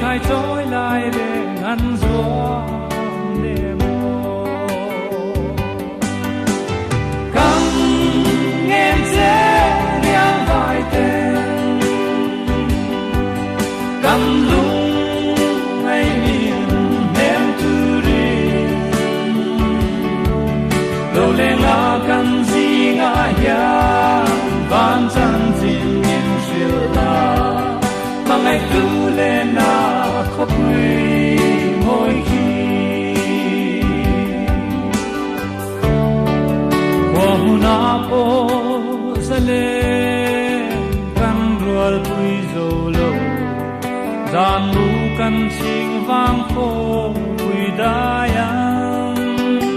ngày trôi lại về ngăn gió đêm căng em sẽ riêng vài tên căng lung ngày miền em tu riêng đâu lên là căn gì ngã ya van chân xin em siêu ta mà ngày tu lên na khóc quỳ mỗi khi qua na po sa lên căn ruột bụi dầu lâu gian bu căn sinh vang khô bụi đá